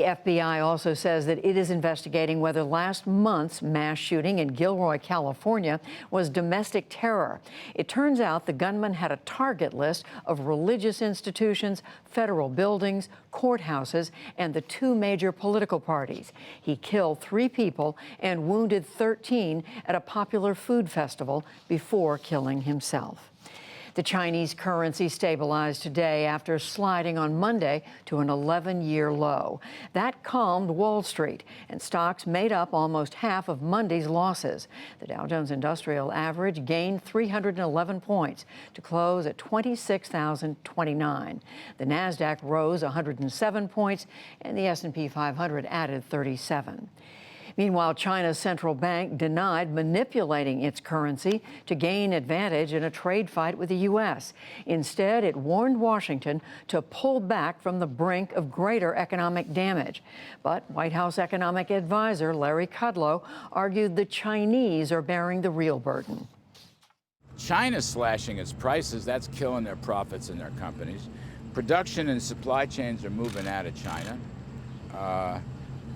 The FBI also says that it is investigating whether last month's mass shooting in Gilroy, California, was domestic terror. It turns out the gunman had a target list of religious institutions, federal buildings, courthouses, and the two major political parties. He killed 3 people and wounded 13 at a popular food festival before killing himself. The Chinese currency stabilized today after sliding on Monday to an 11-year low. That calmed Wall Street, and stocks made up almost half of Monday's losses. The Dow Jones Industrial Average gained 311 points to close at 26,029. The Nasdaq rose 107 points, and the S&P 500 added 37. Meanwhile, China's central bank denied manipulating its currency to gain advantage in a trade fight with the U.S. Instead, it warned Washington to pull back from the brink of greater economic damage. But White House economic advisor Larry Kudlow argued the Chinese are bearing the real burden. China's slashing its prices. That's killing their profits in their companies. Production and supply chains are moving out of China.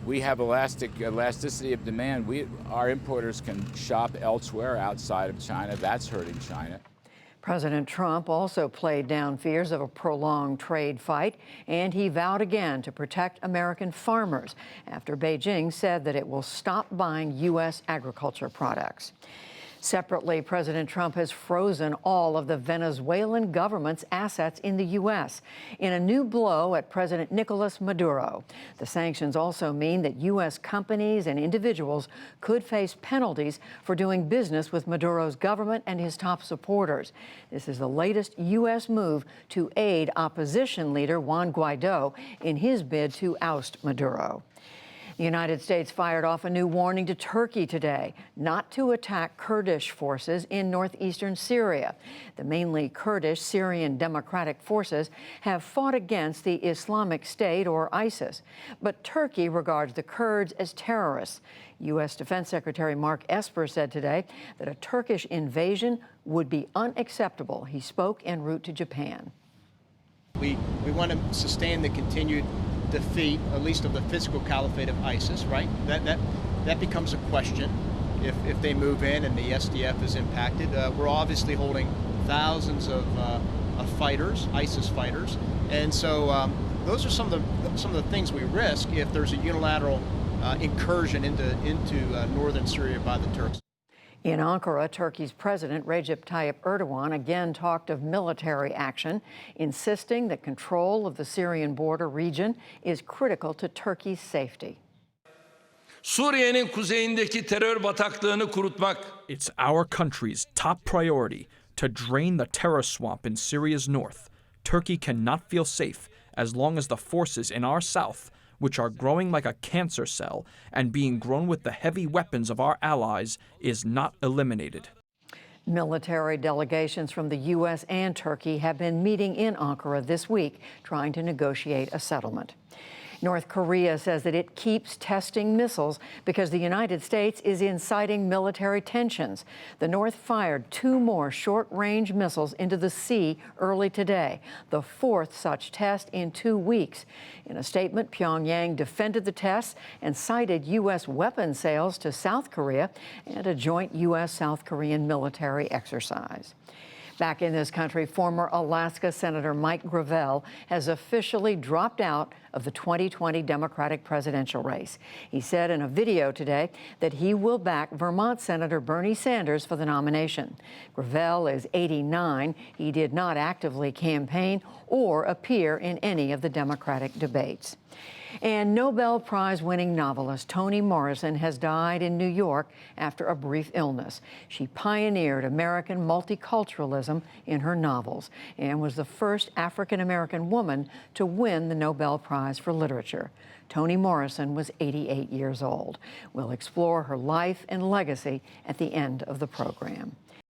We have elasticity of demand. Our importers can shop elsewhere outside of China. That's hurting China. President Trump also played down fears of a prolonged trade fight, and he vowed again to protect American farmers after Beijing said that it will stop buying U.S. agriculture products. Separately, President Trump has frozen all of the Venezuelan government's assets in the U.S. in a new blow at President Nicolas Maduro. The sanctions also mean that U.S. companies and individuals could face penalties for doing business with Maduro's government and his top supporters. This is the latest U.S. move to aid opposition leader Juan Guaido in his bid to oust Maduro. The United States fired off a new warning to Turkey today not to attack Kurdish forces in northeastern Syria. The mainly Kurdish Syrian Democratic Forces have fought against the Islamic State, or ISIS, but Turkey regards the Kurds as terrorists. U.S. Defense Secretary Mark Esper said today that a Turkish invasion would be unacceptable. He spoke en route to Japan. We want to sustain the continued defeat, at least of the physical caliphate of ISIS, right? That becomes a question if they move in and the SDF is impacted. We're obviously holding thousands of fighters, ISIS fighters, and so those are some of the things we risk if there's a unilateral incursion into northern Syria by the Turks. In Ankara, Turkey's President Recep Tayyip Erdogan again talked of military action, insisting that control of the Syrian border region is critical to Turkey's safety. Suriye'nin kuzeyindeki terör bataklığını kurutmak. It's our country's top priority to drain the terror swamp in Syria's north. Turkey cannot feel safe as long as the forces in our south, which are growing like a cancer cell and being grown with the heavy weapons of our allies, is not eliminated. Military delegations from the U.S. and Turkey have been meeting in Ankara this week, trying to negotiate a settlement. North Korea says that it keeps testing missiles because the United States is inciting military tensions. The North fired 2 more short-range missiles into the sea early today, the 4th such test in 2 weeks. In a statement, Pyongyang defended the tests and cited U.S. weapon sales to South Korea and a joint U.S.-South Korean military exercise. Back in this country, former Alaska Senator Mike Gravel has officially dropped out of the 2020 Democratic presidential race. He said in a video today that he will back Vermont Senator Bernie Sanders for the nomination. Gravel is 89. He did not actively campaign or appear in any of the Democratic debates. And Nobel Prize-winning novelist Toni Morrison has died in New York after a brief illness. She pioneered American multiculturalism in her novels and was the first African-American woman to win the Nobel Prize for Literature. Toni Morrison was 88 years old. We'll explore her life and legacy at the end of the program.